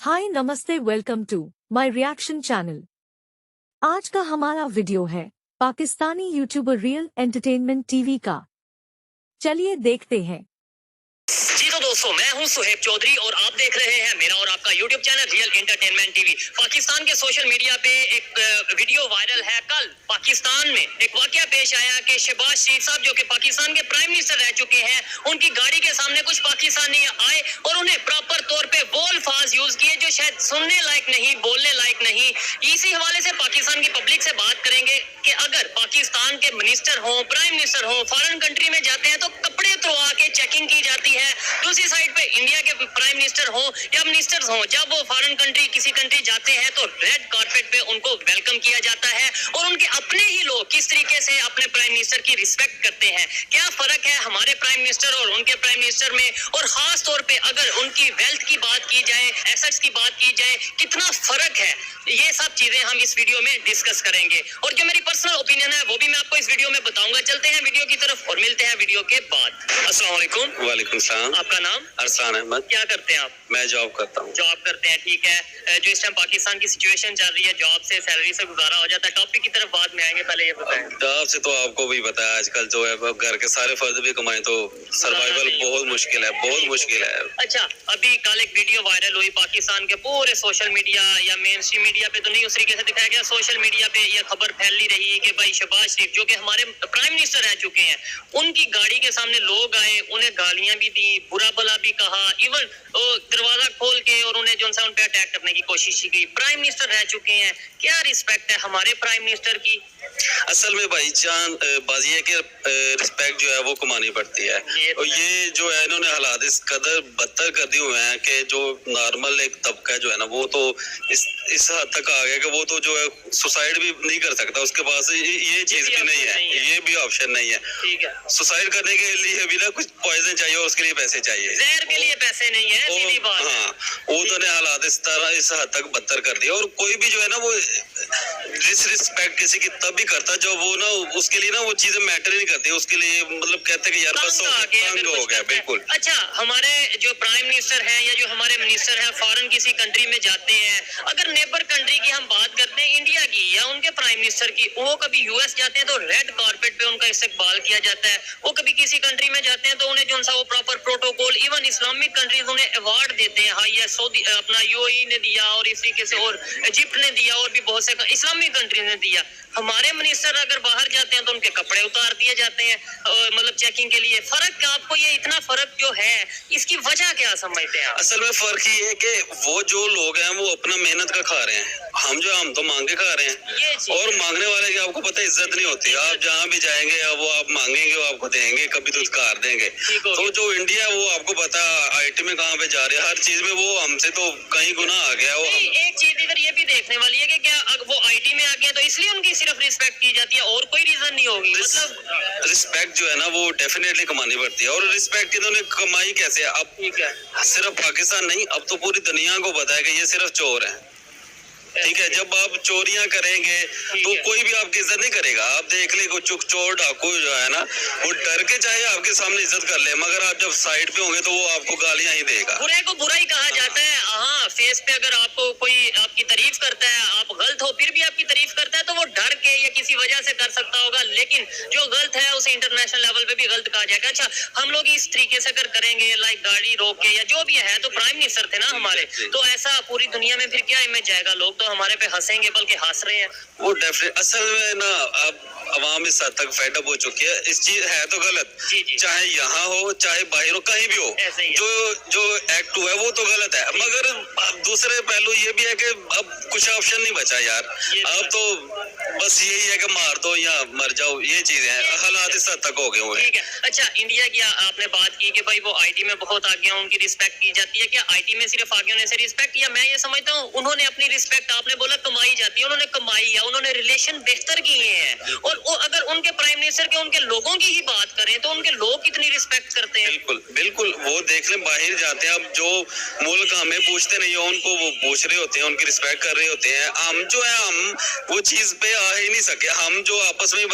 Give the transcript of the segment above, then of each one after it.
हाय नमस्ते, welcome to my reaction channel. आज का हमारा वीडियो है Pakistani YouTuber real entertainment TV का। चलिए देखते हैं। जी तो दोस्तों, मैं हूं सुहेब चौधरी और आप देख रहे हैं मेरा और आपका YouTube channel real entertainment TV. Pakistan के सोशल मीडिया पे एक वीडियो वायरल है। कल पाकिस्तान में एक वाकया पेश आया कि शहबाज शरीफ साहब जो कि पाकिस्तान के प्राइम मिनिस्टर रह चुके हैं, उनकी गाड़ी के सामने कुछ पाकिस्तानी आए और उन्हें प्रॉपर तौर पे वो अल्फाज यूज किए जो शायद सुनने लायक नहीं, बोलने लायक नहीं। इसी हवाले से पाकिस्तान की पब्लिक से बात करेंगे कि अगर पाकिस्तान के मिनिस्टर हों, प्राइम मिनिस्टर हों, फॉरेन कंट्री में जाते हैं तो कपड़े उतरवा के चेकिंग की जाती है। दूसरी साइड पे इंडिया के प्राइम मिनिस्टर हो या मिनिस्टर्स हो, जब वो फॉरेन कंट्री किसी कंट्री जाते हैं तो रेड कारपेट पे उनको वेलकम किया जाता है और उनके अपने ही लोग किस तरीके से अपने प्राइम मिनिस्टर की रिस्पेक्ट करते हैं। क्या फर्क है हमारे प्राइम मिनिस्टर और उनके प्राइम मिनिस्टर में? और खास तौर पे अगर उनकी वेल्थ की बात की जाए, एसेट्स की बात की जाए, कितना फर्क है? ये सब चीजें हम इस वीडियो में डिस्कस करेंगे और जो मेरी पर्सनल ओपिनियन है वो भी मैं आपको इस वीडियो में बताऊंगा। चलते हैं वीडियो की तरफ और मिलते हैं वीडियो के बाद। अस्सलाम वालेकुम। वालेकुम सलाम। आपका नाम? अरसान अहमद। क्या करते हैं आप? मैं जॉब करता हूँ। जॉब करते हैं, ठीक है। जो इस टाइम पाकिस्तान की सिचुएशन चल रही है, जॉब से, सैलरी से गुजारा हो जाता है। टॉपिक की तरफ बाद में आएंगे, पहले ये बताएं। जॉब से तो आपको भी पता है आजकल जो है घर के सारे फर्द भी कमाए तो सर्वाइवल बहुत मुश्किल है, बहुत मुश्किल है। अच्छा, अभी कल एक वीडियो वायरल हुई पाकिस्तान के पूरे सोशल मीडिया या मेन स्ट्रीम मीडिया पे तो नहीं, उस तरीके से दिखाया गया, सोशल मीडिया पे यह खबर फैली रही कि भाई शहबाज शरीफ जो कि हमारे प्राइम मिनिस्टर रह चुके हैं, उनकी गाड़ी के सामने लोग आए, उन्हें गालियां भी दी, बुरा भला भी कहा, इवन दरवाजा खोल के और उन्हें जो उन पे अटैक करने की कोशिश की। प्राइम मिनिस्टर रह चुके हैं, क्या रिस्पेक्ट है हमारे प्राइम मिनिस्टर की? असल में भाईजान बाजी है कि रिस्पेक्ट जो है वो कमानी पड़ती है और ये जो है इन्होंने हालात इस कदर बदतर कर दिए हुए हैं कि जो नॉर्मल एक तबका जो है ना वो तो इस हद तक आ गया कि वो तो जो है सुसाइड भी नहीं कर सकता, उसके पास ये चीज भी नहीं है, ये भी ऑप्शन नहीं है। ठीक है, सुसाइड करने के लिए भी ना कुछ पॉइजन चाहिए और उसके लिए पैसे चाहिए, जहर के लिए पैसे नहीं है, सीधी बात। हाँ, वो तो ने हालात इस हद तक बदतर कर दिया और कोई भी जो है ना वो डिसरिस्पेक्ट किसी की तब भी करता जब वो ना उसके लिए ना वो चीजें मैटर ही नहीं करती, उसके लिए मतलब कहते कि यार बस तंग हो गया। बिल्कुल। अच्छा, हमारे जो प्राइम मिनिस्टर हैं या जो हमारे मिनिस्टर हैं फॉरेन किसी कंट्री में जाते हैं, अगर नेबर कंट्री की हम बात करते हैं, इंडिया की या उनके प्राइम मिनिस्टर की, वो कभी यूएस जाते हैं तो रेड कारपेट पे उनका इस्तकबाल किया जाता है। वो कभी किसी कंट्री में जाते हैं तो उन्हें जो सा वो proper protocol, even Islamic countries उन्हें अवार्ड देते हैं। हाँ, ये सऊदी अपना यूएई ने दिया और इस तरीके से और इजिप्ट ने दिया और भी बहुत से इस्लामिक कंट्रीज ने दिया। हमारे मिनिस्टर अगर बाहर जाते हैं तो उनके कपड़े उतार दिए जाते हैं मतलब चेकिंग के लिए। फर्क आपको ये इतना फर्क जो है, इसकी वजह क्या समझते हैं? असल में फर्क ये है कि वो जो लोग हैं वो अपना मेहनत का खा रहे हैं, हम तो मांग के खा रहे हैं और मांगने वाले की आपको पता है इज्जत नहीं होती। आप जहाँ भी जाएंगे वो आप मांगेंगे वो आपको देंगे, कभी तो उद्कार देंगे। तो जो इंडिया है वो आपको पता आईटी में कहाँ पे जा रहे हैं, हर चीज में वो हमसे तो कहीं गुना आ गया। एक चीज इधर ये भी देखने वाली है कि क्या वो आईटी में आ गए तो इसलिए उनकी सिर्फ रिस्पेक्ट की जाती है और कोई रीजन नहीं होगी? मतलब रिस्पेक्ट जो है ना वो डेफिनेटली कमानी पड़ती है और रिस्पेक्ट इन्होंने कमाई कैसे? अब ठीक है, सिर्फ पाकिस्तान नहीं, अब तो पूरी दुनिया को पता है कि ये सिर्फ चोर है। ठीक है, जब आप चोरियां करेंगे तो कोई भी आपकी इज्जत नहीं करेगा। आप देख ले कोई चोर डाकू जो है ना वो डर के चाहे आपके सामने इज्जत कर ले, मगर आप जब साइड पे होंगे तो वो आपको गालियां ही देगा। बुरे को बुरा ही कहा जाता है। हाँ, फेस पे अगर आपको कोई आपकी तारीफ करता है, आप गलत हो फिर भी आपकी तारीफ करता है तो वो डर के या किसी वजह से कर सकता होगा, लेकिन जो गलत है उसे इंटरनेशनल लेवल पे भी गलत कहा जाएगा। अच्छा, हम लोग इस तरीके से अगर करेंगे लाइक गाड़ी रोक के या जो भी है, तो प्राइम मिनिस्टर थे ना हमारे, तो ऐसा पूरी दुनिया में फिर क्या इमेज जाएगा? लोग तो हमारे पे हंसेंगे, बल्कि हंस रहे हैं। वो डेफिनेट असल में ना अब अवाम इस हद तक फेडअप हो चुकी है, इस चीज है तो गलत। चाहे यहाँ हो चाहे बाहर हो कहीं भी हो, जो एक्ट हुआ है वो तो गलत है, मगर दूसरे पहलू ये भी है कि अब कुछ ऑप्शन नहीं बचा यार। अब तो बस यही है कि मार दो या मर जाओ, ये चीजें हैं, हालात इस हद तक हो गए हुए हैं। अच्छा, इंडिया की आपने बात की कि भाई वो आईटी में बहुत आगे हैं, उनकी रिस्पेक्ट की जाती है। क्या आईटी में सिर्फ आगे होने से रिस्पेक्ट, या मैं ये समझता हूँ उन्होंने अपनी रिस्पेक्ट, आपने बोला कमाई जाती है, उन्होंने कमाई है, उन्होंने रिलेशन बेहतर किए हैं। और अगर उनके प्राइम मिनिस्टर के उनके लोगों की ही बात करें तो उनके लोग कितनी रिस्पेक्ट करते हैं? बिल्कुल बिल्कुल, वो देख लें बाहर जाते हैं, अब जो मुल्क हमें पूछते नहीं है उनको वो पूछ रहे होते हैं, उनकी रिस्पेक्ट कर रहे होते हैं। हम जो है हम वो चीज पे आ ही नहीं सके, हम जो आपस में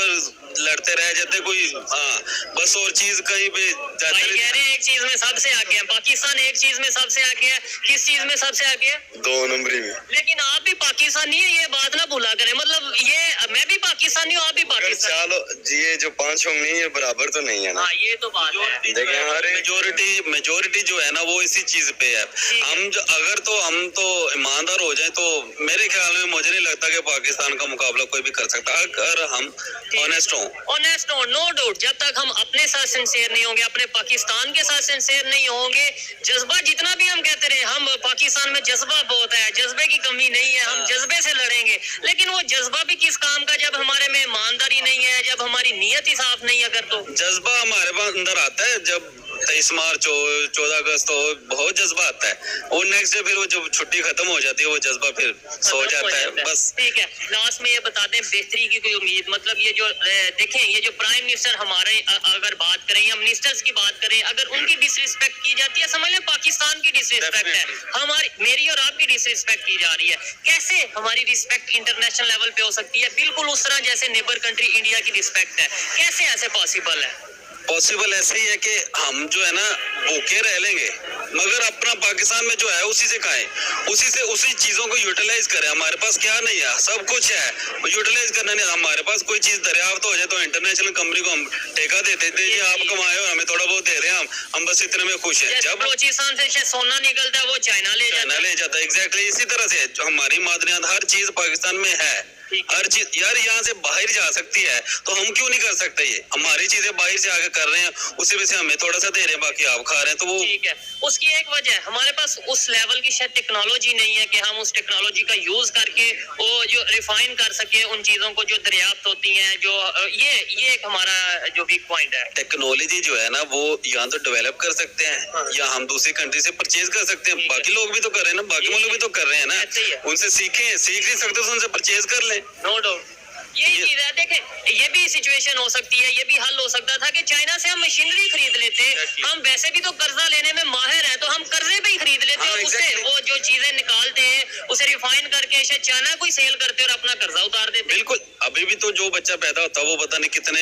लड़ते रह जाते कोई, हाँ बस और चीज कहीं पे जाते भाई कह रहे हैं एक चीज में सबसे आगे है, पाकिस्तान एक चीज में सबसे आगे है। किस चीज में सबसे आगे है? 2 नंबरी में। लेकिन आप भी पाकिस्तानी है, ये बात ना भूला करें। मतलब ये मैं भी पाकिस्तानी हूँ, आप भी पाकिस्तानी। चलो ये जो 5 होंगे ये बराबर तो नहीं है ना। हाँ ये तो बात है। देखिए हमारे मेजोरिटी जो है ना वो इसी चीज पे है। हम तो ईमानदार हो जाए तो मेरे ख्याल में मुझे नहीं लगता कि पाकिस्तान का मुकाबला कोई भी कर सकता, अगर हम ऑनेस्ट हो। नो डाउट, जब तक हम अपने साथ सिंसियर नहीं होंगे, अपने पाकिस्तान के साथ सिंसियर नहीं होंगे, जज्बा जितना भी हम कहते रहे, हम पाकिस्तान में जज्बा बहुत है, जज्बे की कमी नहीं है, हम जज्बे से लड़ेंगे। लेकिन वो जज्बा भी किस काम का जब हमारे में ईमानदारी नहीं है, जब हमारी नीयत ही साफ नहीं है। अगर तो जज्बा हमारे पास अंदर आता है जब 23 मार्च हो, 14 अगस्त हो, बहुत जज्बा आता है। और नेक्स्ट डे फिर वो जब छुट्टी खत्म हो जाती है वो जज्बा फिर सो जाता है बस। ठीक है, लास्ट में ये बता दें बेहतरी की कोई उम्मीद, मतलब ये जो देखें ये जो प्राइम मिनिस्टर हमारे अगर बात करें या मिनिस्टर्स की बात करें, अगर उनकी डिसरिस्पेक्ट की जाती है, समझ लें पाकिस्तान की डिसरिस्पेक्ट है, हमारी मेरी और आपकी डिसरिस्पेक्ट की जा रही है। कैसे हमारी रिस्पेक्ट इंटरनेशनल लेवल पे हो सकती है? बिल्कुल उस तरह जैसे नेबर कंट्री इंडिया की रिस्पेक्ट है। कैसे ऐसे पॉसिबल है? पॉसिबल ऐसे ही है कि हम जो है ना भूखे रह लेंगे, मगर अपना पाकिस्तान में जो है उसी से खाएं, उसी चीजों को यूटिलाइज करें। हमारे पास क्या नहीं है, सब कुछ है, यूटिलाइज करना नहीं। हमारे पास कोई चीज दरियाफ्त हो जाए तो इंटरनेशनल कंपनी को हम ठेका देते थे, ये आप कमाए हो हमें थोड़ा बहुत दे रहे हैं, हम बस इतने में खुश हैं। जब बलूचिस्तान से सोना निकलता है वो चाइना ले जाता है। एग्जैक्टली इसी तरह से जो हमारी मादरियात हर चीज पाकिस्तान में है, हर चीज यार यहाँ से बाहर जा सकती है तो हम क्यों नहीं कर सकते? ये हमारी चीजें बाहर से आगे कर रहे हैं, उसी वजह से हमें थोड़ा सा दे रहे हैं, बाकी आप खा रहे हैं, तो वो ठीक है। उसकी एक वजह है हमारे पास उस लेवल की शायद टेक्नोलॉजी नहीं है कि हम उस टेक्नोलॉजी का यूज करके वो जो रिफाइन कर सके उन चीजों को जो दरियाफ्त होती हैं, जो ये एक हमारा जो वीक पॉइंट है। टेक्नोलॉजी जो है ना वो यहाँ तो डेवलप कर सकते हैं या हम दूसरी कंट्री से परचेज कर सकते हैं, बाकी लोग भी तो कर रहे हैं ना, बाकी मुल्क भी तो कर रहे हैं ना, उनसे सीख नहीं सकते तो उनसे परचेज कर लें। नो डाउट यही चीज है। देखें ये भी सिचुएशन हो सकती है, ये भी हल हो सकता था कि चाइना से हम मशीनरी खरीद लेते, हम वैसे भी तो कर्जा लेने में माहिर हैं, तो हम कर्जे पे ही खरीद लेते और उससे वो जो चीजें निकालते हैं उसे रिफाइन करके शायद चाइना को ही सेल करते और अपना कर्जा उतार देते। बिल्कुल, अभी भी तो जो बच्चा पैदा होता है वो पता नहीं कितने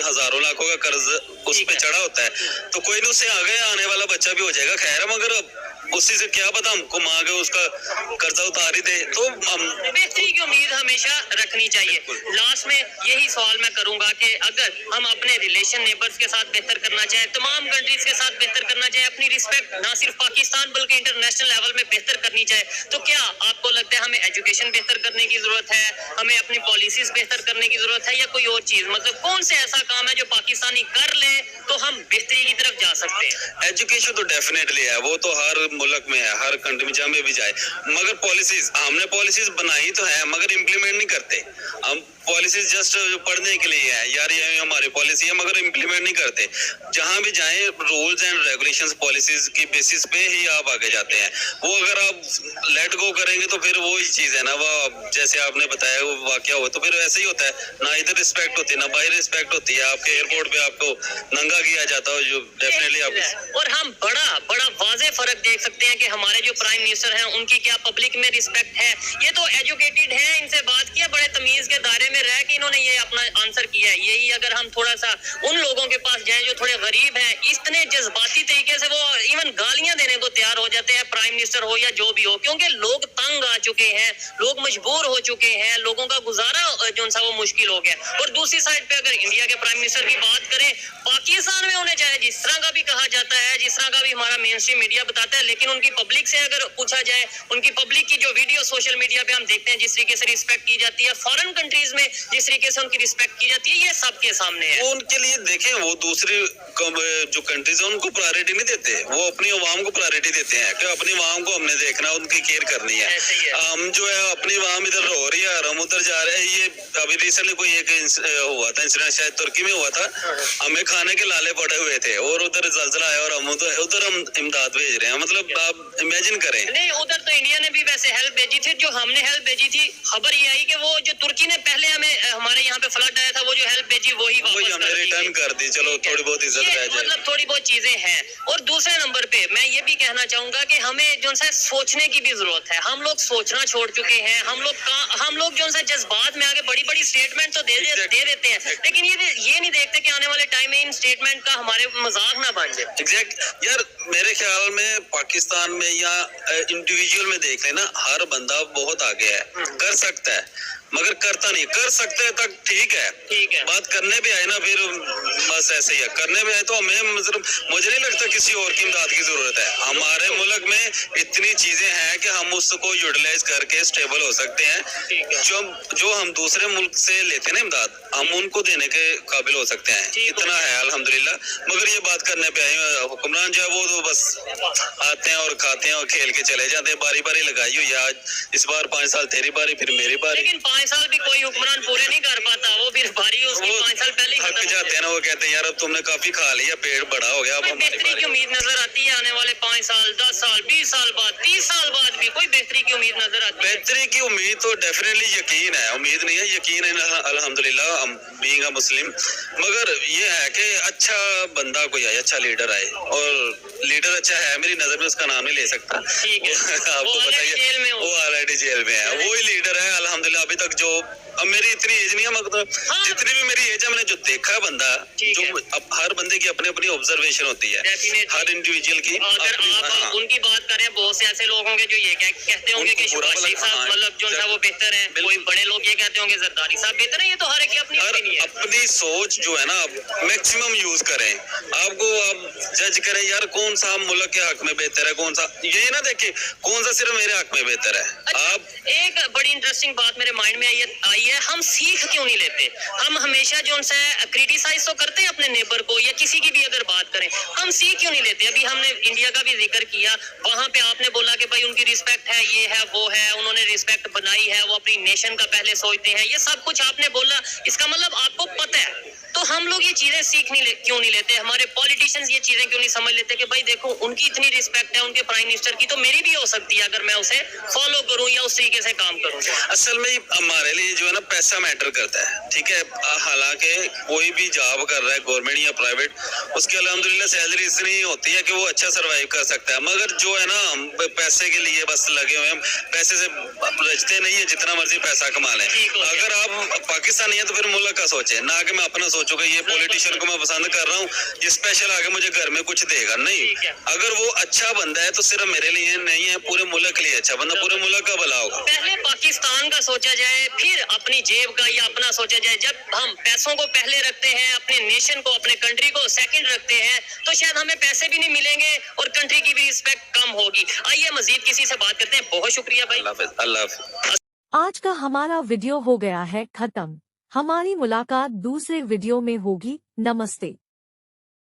हजारों लाखों का कर्ज उस पे चढ़ा होता है, तो कोई नहीं उससे आगे आने वाला बच्चा भी हो जाएगा। खैर मगर उसी से क्या पता हमको माँ के उसका कर्जा उतार ही दे, तो बेहतरी की उम्मीद हमेशा रखनी चाहिए। लास्ट में यही सवाल मैं करूंगा कि अगर हम अपने रिलेशन नेबर्स के साथ बेहतर करना चाहें, तमाम कंट्रीज के साथ बेहतर करना चाहें, अपनी रिस्पेक्ट ना सिर्फ पाकिस्तान बल्कि इंटरनेशनल लेवल में बेहतर करनी चाहे, तो क्या आपको लगता है हमें एजुकेशन बेहतर करने की जरूरत है, हमें अपनी पॉलिसीज बेहतर करने की जरूरत है, या कोई और चीज? मतलब कौन से ऐसा काम है जो पाकिस्तानी कर ले तो हम बेहतरी की तरफ जा सकते हैं? एजुकेशन तो डेफिनेटली है, वो तो हर मुल्क में है, हर कंट्री में जहाँ भी जाए, मगर पॉलिसीज हमने पॉलिसीज बनाई तो है मगर इम्प्लीमेंट नहीं करते। हम पॉलिसीज जस्ट पढ़ने के लिए है यार, ये हमारी पॉलिसी है मगर इम्प्लीमेंट नहीं करते। जहाँ भी जाए रूल्स एंड रेगुलेशंस पॉलिसीज की बेसिस पे ही आप आगे जाते हैं। वो अगर आप लेट गो करेंगे तो फिर वो ही चीज है ना, वो जैसे आपने बताया वो वाकया हुआ तो फिर वैसे ही होता है ना, इधर रिस्पेक्ट होती है ना बाहर रिस्पेक्ट होती है। आपके एयरपोर्ट पे आपको नंगा किया जाता है जो डेफिनेटली आप, और हम बड़ा वाज़ेह फर्क देख सकते हैं कि हमारे जो प्राइम मिनिस्टर हैं उनकी क्या पब्लिक में रिस्पेक्ट है। ये तो एजुकेटेड है, इनसे बात किया, बड़े तमीज के दायरे में रह के इन्होंने ये अपना आंसर किया है। यही अगर हम थोड़ा सा उन लोगों के पास जाएं जो थोड़े गरीब हैं, इतने जज्बाती तरीके से वो इवन गालियां देने को तैयार हो जाते हैं, प्राइम मिनिस्टर हो या जो भी हो, क्योंकि लोग तंग आ चुके हैं, लोग मजबूर हो चुके हैं, लोगों का गुजारा जो सा वो मुश्किल हो गया। और दूसरी साइड पे अगर इंडिया के प्राइम मिनिस्टर की बात करें, पाकिस्तान में उन्हें चाहे जिस तरह का भी कहा जाता है, जिस तरह का भी हमारा मेन स्ट्रीम मीडिया बताता है, लेकिन उनकी पब्लिक से अगर पूछा जाए, उनकी पब्लिक की जो वीडियो सोशल मीडिया पे हम देखते हैं जिस तरीके से रिस्पेक्ट की जाती है, फॉरेन कंट्रीज में जिस तरीके से उनकी रिस्पेक्ट की जाती है, ये सबके सामने है। वो उनके लिए देखें, वो दूसरी जो कंट्रीज है उनको प्रायोरिटी नहीं देते, वो अपनी अवाम को प्रायोरिटी देते हैं कि अपनी अवाम को हमने देखना, उनकी केयर करनी है। हम जो है अपनी अवाम इधर रो रही है, हम उधर जा रहे हैं। ये अभी रिसेंटली कोई एक हुआ था इंसिडेंट, शायद तुर्की में हुआ था, हमें खाने के लाले पड़े हुए थे और उधर जलजला आया और हम उधर हम इमदाद भेज रहे हैं। मतलब आप इमेजिन करें। नहीं, उधर तो इंडिया ने भी वैसे हेल्प भेजी थी, जो हमने हेल्प भेजी थी, खबर ये आई कि वो जो तुर्की ने पहले हमें हमारे यहाँ पे फ्लड आया था, वो जो हेल्प भेजी वही वापस हमने रिटर्न कर दी। चलो थोड़ी बहुत इज्जत रह जाए, मतलब थोड़ी बहुत चीजें हैं। और दूसरे नंबर पे मैं ये भी कहना चाहूंगा कि हमें जो है सोचने की भी जरूरत है। हम लोग सोचना छोड़ चुके हैं, हम लोग जो है जज्बात में आगे बड़ी बड़ी स्टेटमेंट तो दे देते हैं, लेकिन ये नहीं देखते कि आने वाले टाइम में इन स्टेटमेंट का हमारे मजाक ना बन जाए। एग्जैक्ट यार, मेरे ख्याल में पाकिस्तान में या इंडिविजुअल में देख लेना, हर बंदा बहुत आगे है, कर सकता है मगर करता नहीं। कर सकते हैं तक ठीक है, बात करने भी आए ना फिर बस ऐसे ही है। करने भी आए तो हमें मुझे नहीं लगता किसी और की इमदाद की जरूरत है। हमारे मुल्क में इतनी चीजें हैं कि हम उसको यूटिलाइज करके स्टेबल हो सकते हैं। जो हम दूसरे मुल्क से लेते हैं ना इमदाद, हम उनको देने के काबिल हो सकते हैं, इतना है अल्हम्दुलिल्लाह। मगर ये बात करने पे आए हुक्मरान जो है वो तो बस आते हैं और खाते हैं और खेल के चले जाते हैं। बारी बारी लगाई हुई है, आज इस बार 5 साल तेरी बारी, फिर मेरी बारी। लेकिन 5 साल भी कोई हुक्मरान पूरे नहीं कर पाता, वो फिर बारी उसकी 5 साल पहले ही थक जाते हैं ना, वो कहते हैं यार अब तुमने काफी खा लिया, पेट बड़ा हो गया, अब हमारी बेहतरी की उम्मीद नजर आती है आने वाले 5 साल 10 साल 20 साल बाद 30 साल बाद भी कोई बेहतरी की उम्मीद नजर आती है? बेहतरी की उम्मीद तो डेफिनेटली यकीन है, उम्मीद नहीं है, यकीन है अल्हम्दुलिल्लाह बीइंग अ मुस्लिम। मगर ये है कि अच्छा बंदा कोई आए, अच्छा लीडर आए, और लीडर अच्छा है मेरी नजर में, उसका नाम नहीं ले सकता, ठीक है। आपको बताइए, वो ऑलरेडी जेल में है, वही लीडर है अल्हम्दुलिल्लाह अभी तक। जो अब मेरी इतनी एज नहीं है, मगर जितनी भी मेरी एज है, मैंने जो देखा है बंदा, जो अब हर बंदे की अपनी अपनी ऑब्जर्वेशन होती है, हर इंडिविजुअल की। अगर आप उनकी बात करें, बहुत से ऐसे लोग होंगे जो ये कहते होंगे कि शहबाज शरीफ साहब मतलब जो है वो बेहतर है, कोई बड़े लोग ये कहते होंगे जरदारी साहब बेहतर है। ये तो हर एक की अपनी अपनी सोच जो है ना मैक्सिमम यूज करें। आपको आप जज करें यार कौन सा मुल्क के हक में बेहतर है, कौन सा, ये ना देखे कौन सा सिर्फ मेरे हक में बेहतर है। आप एक बड़ी इंटरेस्टिंग बात मेरे माइंड में आई है, हम सीख क्यों नहीं लेते? हम हमेशा जो उनसे क्रिटिसाइज तो करते हैं अपने नेबर को या किसी की भी अगर बात करें, हम सीख क्यों नहीं लेते? अभी हमने इंडिया का भी जिक्र किया, वहां पे आपने बोला कि भाई उनकी रिस्पेक्ट है, ये है वो है, उन्होंने रिस्पेक्ट बनाई है, वो अपनी नेशन का पहले सोचते हैं, ये सब कुछ आपने बोला, इसका मतलब आपको पता है। तो हम लोग ये चीजें क्यों नहीं लेते? हमारे पॉलिटिशियंस ये चीजें क्यों नहीं समझ लेते कि भाई देखो उनकी इतनी रिस्पेक्ट है उनके प्राइम मिनिस्टर की, तो मेरी भी हो सकती है अगर मैं उसे फॉलो करूं या उस तरीके से काम करूं। असल में हमारे लिए जो है ना पैसा मैटर करता है, ठीक है। हालांकि कोई भी जॉब कर रहा है गवर्नमेंट या प्राइवेट, उसकी अल्हम्दुलिल्लाह सैलरी इतनी होती है कि वो अच्छा सरवाइव कर सकता है। मगर जो है ना हम पैसे के लिए बस लगे हुए हैं, पैसे से रचते नहीं है, जितना मर्जी पैसा कमा लें। अगर आप पाकिस्तानी है तो फिर मुल्क का सोचे ना कि मैं अपना सोचूं कि ये पॉलिटिशियन को मैं पसंद कर रहा हूँ, ये स्पेशल आगे मुझे घर में कुछ देगा, नहीं। अगर वो अच्छा बंदा है तो सिर्फ मेरे लिए नहीं है, पूरे मुल्क के लिए अच्छा बंदा, पूरे मुल्क का भला होगा। पहले पाकिस्तान का सोचा जाए, फिर अपनी जेब का या अपना सोचा जाए। जब हम पैसों को पहले रखते हैं, अपने नेशन को, अपने कंट्री को सेकंड रखते हैं, तो शायद हमें पैसे भी नहीं मिलेंगे और कंट्री की भी रिस्पेक्ट कम होगी। आइए मजीद किसी से बात करते हैं। बहुत शुक्रिया भाई, अल्लाह हाफिज़। आज का हमारा वीडियो हो गया है खत्म। हमारी मुलाकात दूसरे वीडियो में होगी। नमस्ते।